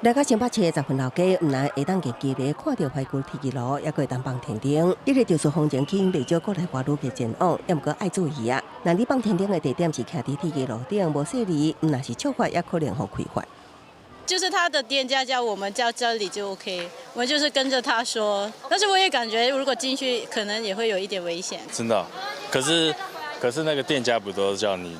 来到新北市10分老街，唔但会当近距离看到排骨铁基路，也会当放天灯。这个就是风景区未少国内外旅客前往，也毋过爱注意啊。那你放天灯的地点是徛伫铁基路顶，无说离，唔若是触法，也可能互开罚。就是他的店家叫我们叫这里就 OK， 我们就是跟着他说。但是我也感觉如果进去可能也会有一点危险。真的，可是那个店家不都叫你，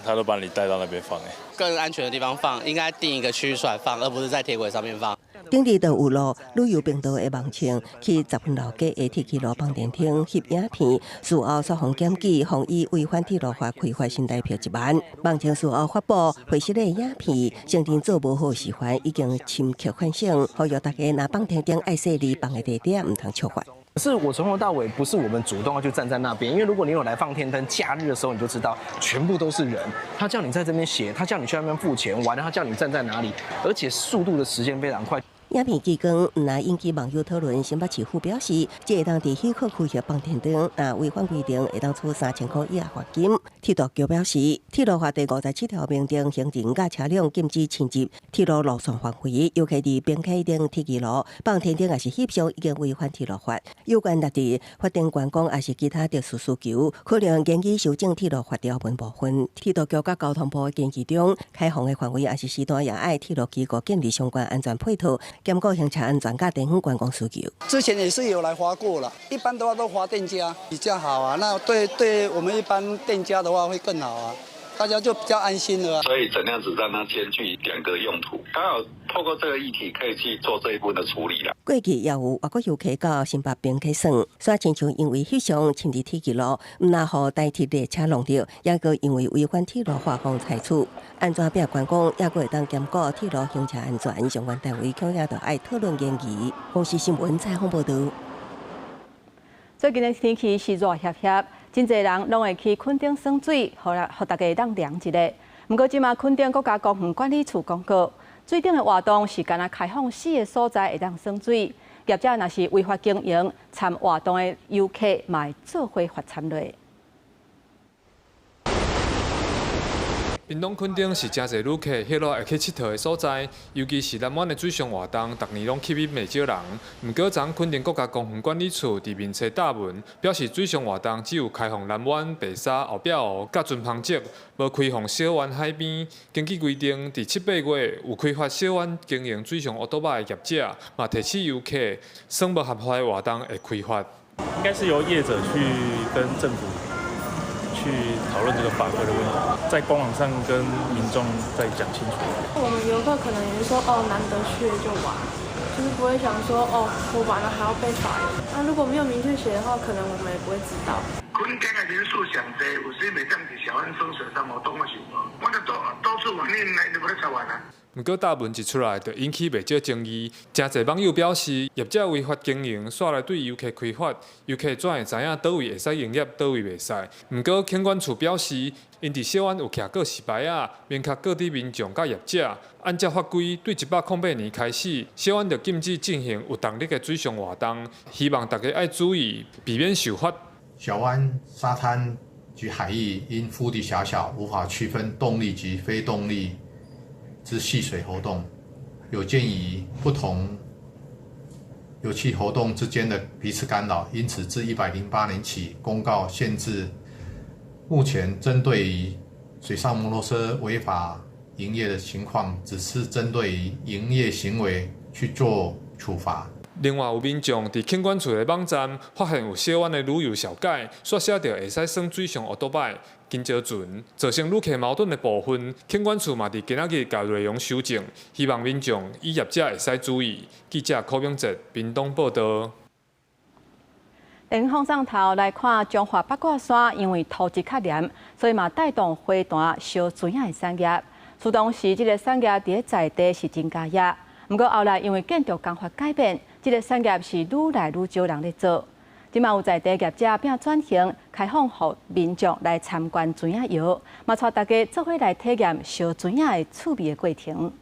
他都把你带到那边放哎。更安全的地方放，应该定一个区域出来放，而不是在铁轨上面放。顶日就有路旅游频道的网称去10分老街的铁基路放电厅翕影片，事后双方检举，防以违反铁路法开罚新台币1万。网称事后发布回失的影片，承认做无好示范，已经侵权反省，呼吁大家若放天灯爱说离放的地点，唔通触犯。可是我从头到尾不是我们主动要去站在那边，因为如果你有来放天灯，假日的时候你就知道，全部都是人。他叫你在这边写，他叫你去那边付钱，完了他叫你站在哪里，而且速度的时间非常快。影片曝光，唔但引起网友讨论。新北市府表示，即会当伫许可区域放电灯，违反规定会当处3000块以下罚金。铁道局表示，铁路法第57条明定，行人甲车辆禁止侵入铁路路线范围，尤其伫边溪顶铁轨路放电灯，也是翕相已经违反铁路法。有关立地发电员工，也是其他特殊需求，可能建议修正铁路法条文部分。铁道局甲交通部建议中，开放的范围也是时段也爱铁路机构建立相关安全配套，兼顾行车安全甲地方观光需求。之前也是有来划过了，一般的话都划店家比较好啊。那对我们一般店家的话会更好啊。大家就比较安心了、所以怎样子让它兼具两个用途？刚好透过这个议题，可以去做这一部分的处理了。过去也有外国游客到新北边溪耍，耍亲像因为翕相侵入铁轨路，唔拿互代替列车弄掉，也个因为违反铁路法方采取安全变观光，也个会当兼顾铁路行车安全，相关单位恐吓着爱讨论研议。公视新闻采访报道。最近的天气是热热热。真侪人拢会去垦丁耍水，互大家当凉一下。不过，即马垦丁国家公园管理处公告，水顶的活动是干那开放4个所在会当耍水，业者若是违法经营、参活动的游客，嘛会做伙罚参落。屏东垦丁是真侪旅客迄落会去佚佗的所在，尤其是南湾的水上活动，逐年拢吸引袂少人。毋过，昨垦丁国家公园管理处伫面册答文，表示水上活动只有开放南湾、白沙、后壁湖、甲船旁侧，无开放小湾海边。根据规定，伫7、8月有开发小湾经营水上奥多巴的业者，嘛提醒游客，耍无合法的活动会开罚。应该是由业者去跟政府去讨论这个法规的问题，在官网上跟民众再讲清楚。我们游客可能也是说，难得去就玩，就是不会想说，我玩了还要被罚。那如果没有明确写的话，可能我们也不会知道。垦丁的人数上多，有时袂当伫小湾耍水，但无当我想无，我就到处玩，你来就无咧才玩啊。不过答文一出来，就引起袂少争议。真侪网友表示，业者违法经营，煞来对游客开罚，游客怎会知影倒位会使营业，倒位袂使？不过景观处表示，因伫小湾有徛告示牌啊，明确告知民众甲业者，按照法规，对108年开始，小湾就禁止进行有动力的水上活动，希望大家爱注意，避免受罚。小湾沙滩及海域因腹地狭小，无法区分动力及非动力之戏水活动，有鉴于不同游憩活动之间的彼此干扰，因此自108年起公告限制。目前针对于水上摩托车违法营业的情况，只是针对于营业行为去做处罚。另外，有民众伫景观处的网站发现有小湾的旅游小盖，刷写着会使耍水上奥多拜、金蕉船，造成旅客矛盾的部分，景观处嘛伫今仔日甲内容修正，希望民众以业者会使注意。记者柯永哲，屏东报道。往上头来看中华八卦山，因为土质较黏，所以嘛带动花坛烧水仔的产业。自当时，这个产业伫在地是增加业，不过后来因为建筑工法改变，这个产业是愈来愈少人咧做。即嘛有在地业者变转型，开放予民众来参观水仔窑，嘛带大家做伙来体验烧水仔的趣味的过程。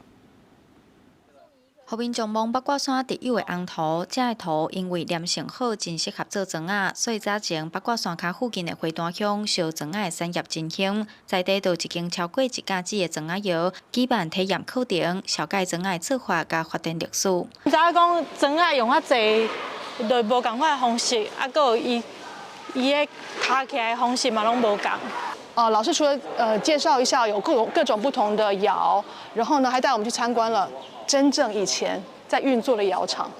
互民众望八卦山特有的红土，这个土因为黏性好，真适合做庄仔，所以早前八卦山脚附近的花坛乡烧庄仔的产业真兴，在地就一间超过1架子的庄仔窑，举办体验课程，小解庄仔的做法甲发展历史。唔知影讲庄仔用较济，就无共款的方式，佮有伊的卡起来的方式嘛，拢无共。老师除了介绍一下有各种不同的窑，然后呢还带我们去参观了真正以前在运作的窑厂，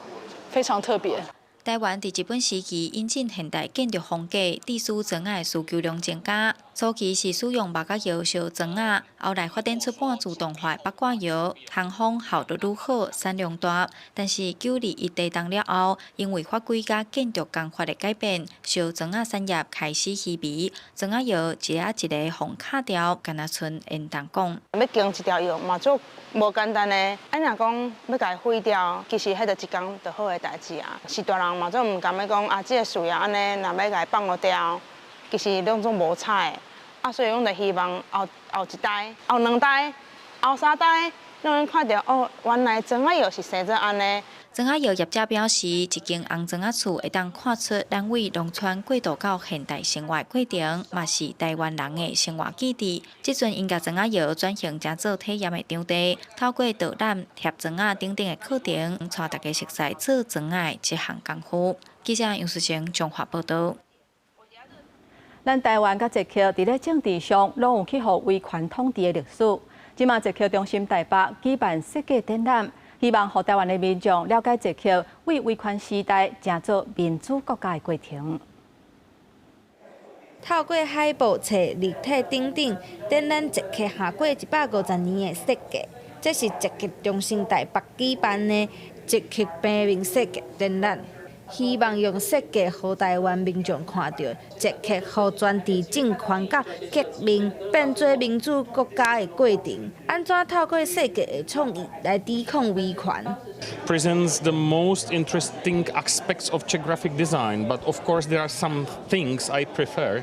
非常特别。台湾伫日本时期引进现代建筑风格，地书庄仔的需求量增加。初期是使用木甲窑烧庄仔，后来发展出半自动化八卦窑，通风效率愈好，产量大。但是921地动了后，因为法规甲建筑工法的改变，烧庄仔产业开始稀微。庄仔窑一个一个互卡掉，敢若剩烟筒讲。要经一条窑嘛，做无简单的。若讲要甲伊毁掉，其实迄就一工就好的代志啊。是大人嘛，做唔甘要讲这个事业安尼，若要甲伊放落掉。其实拢总无彩，所以阮就希望后一代、后2代、后3代，让人看到哦，原来庄仔药是生做安尼。庄仔药业者表示，一间红庄仔厝会当看出咱为农村过渡到现代生活过程，嘛是台湾人的生活基地。即阵因甲庄仔药转型成做体验的场地，透过导览、贴庄仔等等的课程，带大家熟悉做庄仔这项功夫。记者杨思成综合报道。咱台湾甲捷克伫咧政治上拢有去互威权统治的历史。即马捷克中心台北举办设计展览。希望让台湾的民众了解捷克为威权时代成做民主国家的过程。透过海报、册、立体等等，展览捷克下过150年的设计。这是捷克中心台北举办的捷克平民设计展览。希望用设计，让台湾民众看到捷克互专制政权甲革命变做民主国家的过程，安怎透过设计的创意来抵抗威权。 presents the most interesting aspects of Czech graphic design, but of course there are some things I prefer,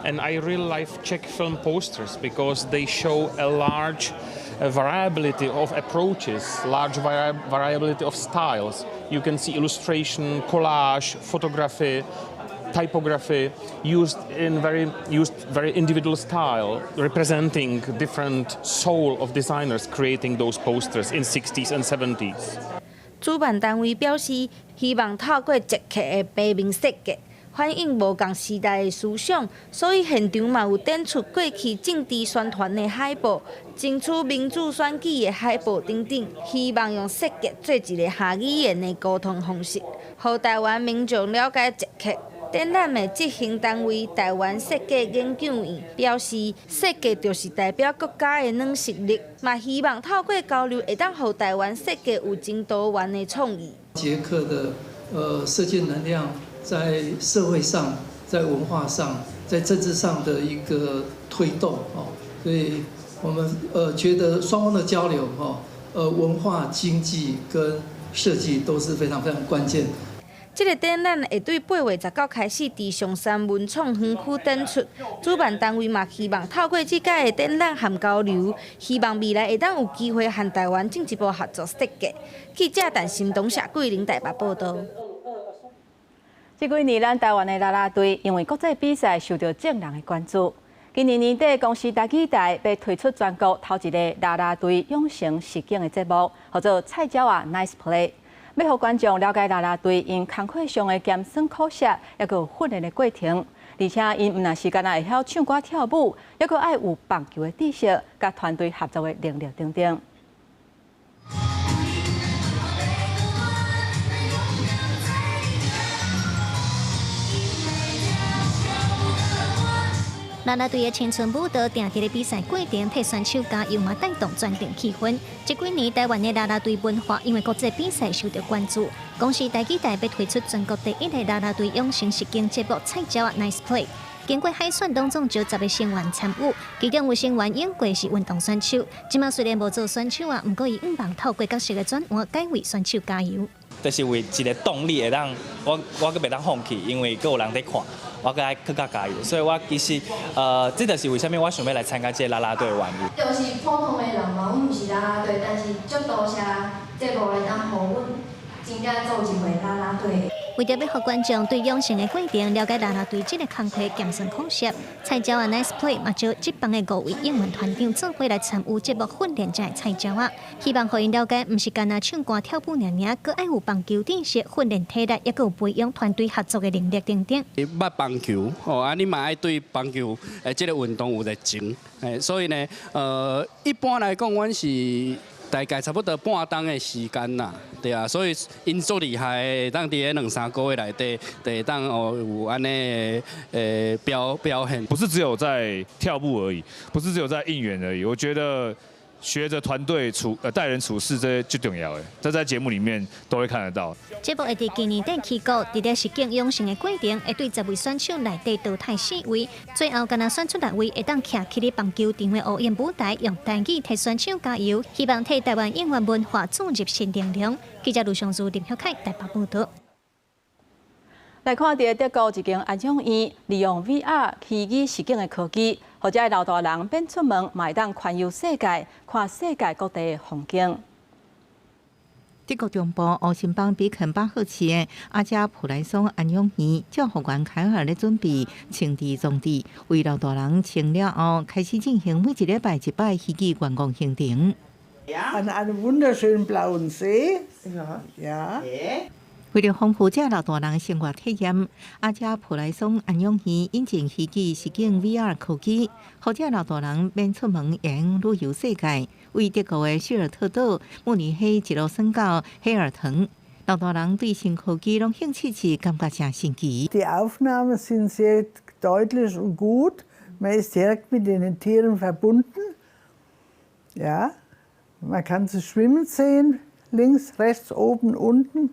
and I really like Czech film posters because they show a large variability of approaches, large variability of styles. You can see illustration, collage, photography, typography used very individual style, representing different soul of designers creating those posters in 60s and 70s. 主办单位表示，希望透过捷克的平民设计，反映无共时代的思想，所以现场嘛有展出过去政治宣传的海报、争取民主选举的海报等等，希望用设计做一个下语言的沟通方式，让台湾民众了解捷克。 展览的执行单位台湾设计研究院表示，设计就是代表国家的软实力，嘛希望透过交流，会当让台湾设计有真多元的创意。捷克的设计能量在社会上、在文化上、在政治上的一个推动哦，所以我们觉得双方的交流文化、经济跟设计都是非常非常关键。 这个展览会对8月19开始伫上山文创园区展出，主办单位嘛希望透过这届的展览和交流，希望未来会当有机会和台湾进一步合作设计。记者陈心东、谢桂玲台北报道。这几年，咱台湾的啦啦队因为国际比赛受到众人的关注。今年年底，公司台语台要推出全国头一个啦啦队养成实景的节目，叫做《菜鸟啊 Nice Play》。 要让观众了解啦啦队因工课上的艰酸苦涩，也有训练的过程，而且因唔但是干那会晓唱歌跳舞，也个爱有棒球的知识，甲团队合作的能力等等。 啦啦队的青春舞蹈，定伫咧比赛过程替选手加油嘛，带动全场气氛。这几年台湾的啦啦队文化，因为国际比赛受到关注，公司台语台要推出全国第一个啦啦队养成实景节目《菜鸟啊 Nice Play》。经过海选当中，10个成员参与，其中有成员应过是运动选手。即马虽然无做选手啊，不过伊希望透过角色的转换，改为选手加油。就是为一个动力，会当我阁袂当放弃，因为阁有人在看。 我搁爱更加加油，所以我其实这就是为什么我想要来参加这啦啦队的原因。就是普通的人嘛，阮毋是啦啦队，但是足多谢节目会当互阮真正做一回啦啦队。为着要让观众对养成的过程了解啦啦队这个工课艰酸苦涩，菜鸟啊 Nice Play 嘛招这帮的5位演员团长做伙来参与节目训练这菜鸟啊，希望让因了解，唔是干那唱歌跳舞尔，搁爱有棒球知识、训练体力，也搁有培养团队合作的能力等等。捌棒球哦，你嘛爱对棒球这个运动有热情，所以呢，一般来讲，阮是。 大概差不多半冬的时间啦，对啊，所以因足厉害，当伫咧2-3个月内底，会当有安尼表现。不是只有在跳步而已，不是只有在应援而已。我觉得学着团队待人处事，这些最重要的，这在节目里面都会看得到。节目会伫今年底起稿，伫咧实景养成的过程，会对10位选手内底淘汰4位，最后敢若选出6位，会当徛起咧棒球场的乌烟舞台，用台语替选手加油，希望替台湾演员文化注入新能量。记者卢尚珠、林晓凯台北报道。来看伫德国一间安养院，利用 VR 虚拟实境的科技，或者老大人变出门，卖当环游世界，看世界各地的风景。德国中部欧辛邦比肯巴赫市的阿加普莱松安养院，照护员开学咧准备清地种地，为老大人清了后，开始进行每一礼拜一摆虚拟观光行程。An einem wunderschönen blauen See. Ja. 为了丰富这老大人生活体验，阿加普莱松安养院引进虚拟实境 VR 科技，让这老大人免出门沿旅游世界。为德国的希尔特岛、慕尼黑一路升到黑尔滕，老大人对新科技拢兴趣是感觉真新奇。Die Aufnahmen sind sehr deutlich und gut. Man ist direkt mit den Tieren verbunden. Ja, man kann sie schwimmen sehen, links, rechts, oben, unten.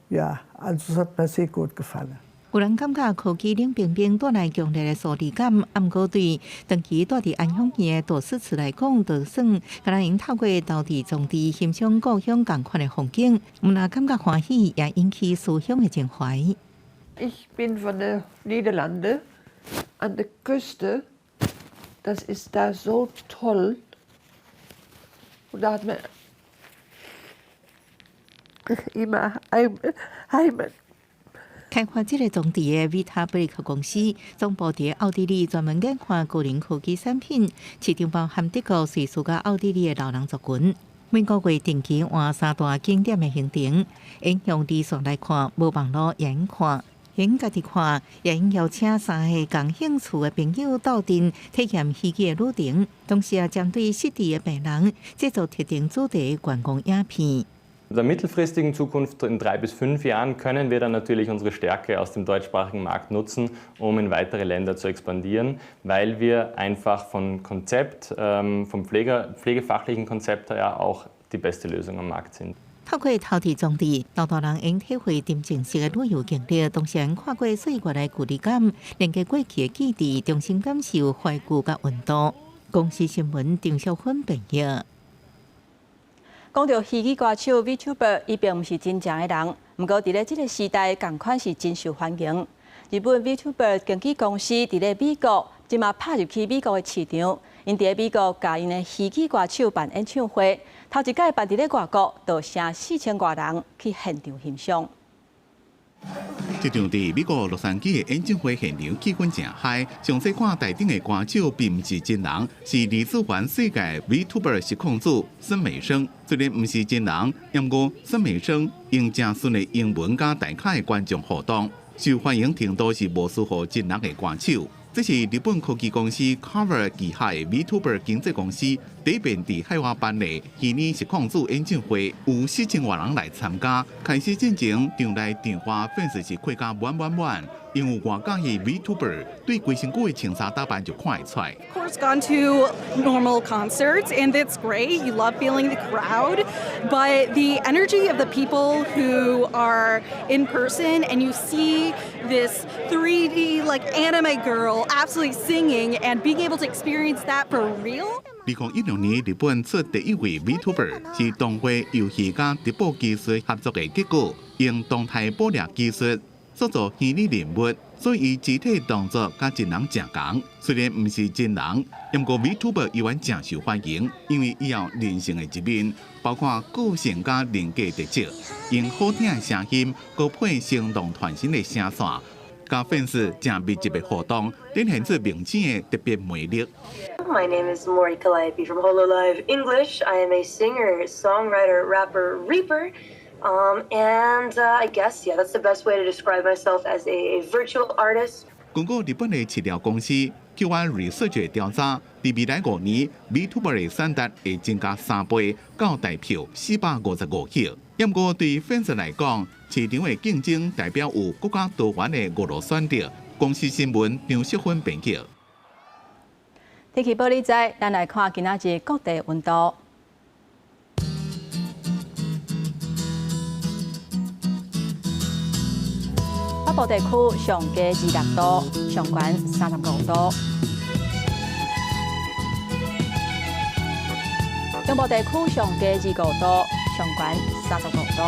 Ja, also es hat mir sehr gut gefallen. 有人感觉科技冷冰冰带来强烈的疏离感，毋过对长期住伫安养院的大狮子来讲，就算敢若因透过投地种地欣赏故乡同款的风景，毋但感觉欢喜，也引起思乡的情怀。Ich bin von den Niederlande an der Küste. Das ist da so toll. Und da hat man immer Heimat. 开发这个种地的 Vitabrick 公司，总部伫奥地利，专门研发个人科技产品，市场包含德国、瑞士、甲奥地利的老人族群。每个月定期换3大景点的行程，沿用地线来看，无网络沿看，沿家己看，沿邀请3个共兴趣的朋友到阵体验虚拟的旅程，同时也针对实地的病人制作特定主题的观光影片。In der mittelfristigen Zukunft, in 3 bis 5 Jahren, können wir dann natürlich unsere Stärke aus dem deutschsprachigen Markt nutzen, um in weitere Länder zu expandieren, weil wir einfach vom Konzept, vom pflegefachlichen Konzept her auch die beste Lösung am Markt sind. 透过投地种地，老大人应体会真正式的旅游经历，同时看过岁月的距离感，连接过去的记忆，重新感受怀旧甲温度。公司新闻张淑芬编译。讲到虚拟歌手 VTuber， 伊并毋是真正的人，毋过伫咧即个时代，共款是真受欢迎。日本 VTuber 经纪公司伫咧美国，即马拍入去美国的市场，因伫咧美国甲因的虚拟歌手办演唱会，头一届办伫咧外国，就成4000多人去现场欣赏。这场伫美国洛杉矶的演唱会现场气氛正嗨，详细看台顶的歌手并不是真人，是李子环世界 VTuber 实况主孙美生。虽然不是真人，不过孙美生用正顺的英文甲大咖的观众互动，受欢迎程度是无输乎真人的歌手。这是日本科技公司 Cover 旗下的 VTuber 经纪公司第一遍伫海外办的虚拟实况主演唱会，有4000多人来参加。开始进前，场内电话粉丝是开甲满，因为外加是 VTuber， 对规身躯的穿衫打扮就看会出来。Of course, gone to normal concerts, and it's great. You love feeling the crowd, but the energy of the people who are in person, and you see this 3D like anime girl absolutely singing, and being able to experience that for real. 2016年，日本出第一位 VTuber 是动画游戏甲直播技术合作的结果，用动态捕猎技术塑造虚拟人物，所以伊肢体动作甲真人正同。虽然不是真人，不过 VTuber 依然正受欢迎，因为伊有人性的一面，包括个性甲人格特质，用好听的声音，搭配生动传神的声线，甲粉丝正密集的互动，展现出明显的特别魅力。My name is Mori Calliope from Hololive English. I am a singer, songwriter, rapper, reaper. And I guess, yeah, that's the best way to describe myself as a virtual artist. 根据日本的饲料公司 QI Research 的调查，伫未来5年 ，VTuber 的产值会增加3倍，到大票455亿。不过对粉丝来讲，市场的竞争代表有更加多元的娱乐选择。公司新闻张淑芬编辑。天气报你知，咱来看今仔日各地温度。北部地区上加26度，上悬35度；中部地区上加25度，上悬35度；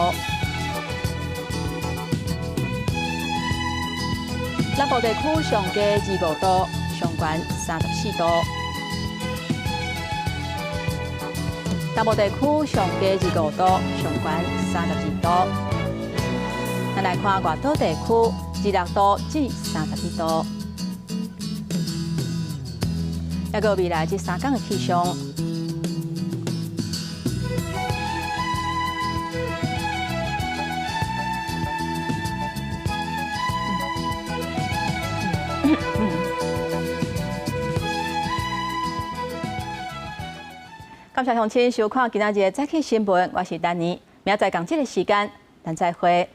南部地区上加25度，上悬34度；东部地区上加25度，上悬32度。咱来看外岛地区26度至32度。还有未来这3天的气象。感谢乡亲收看今仔日的早起新闻，我是丹尼，明仔载同这个时间，咱再会。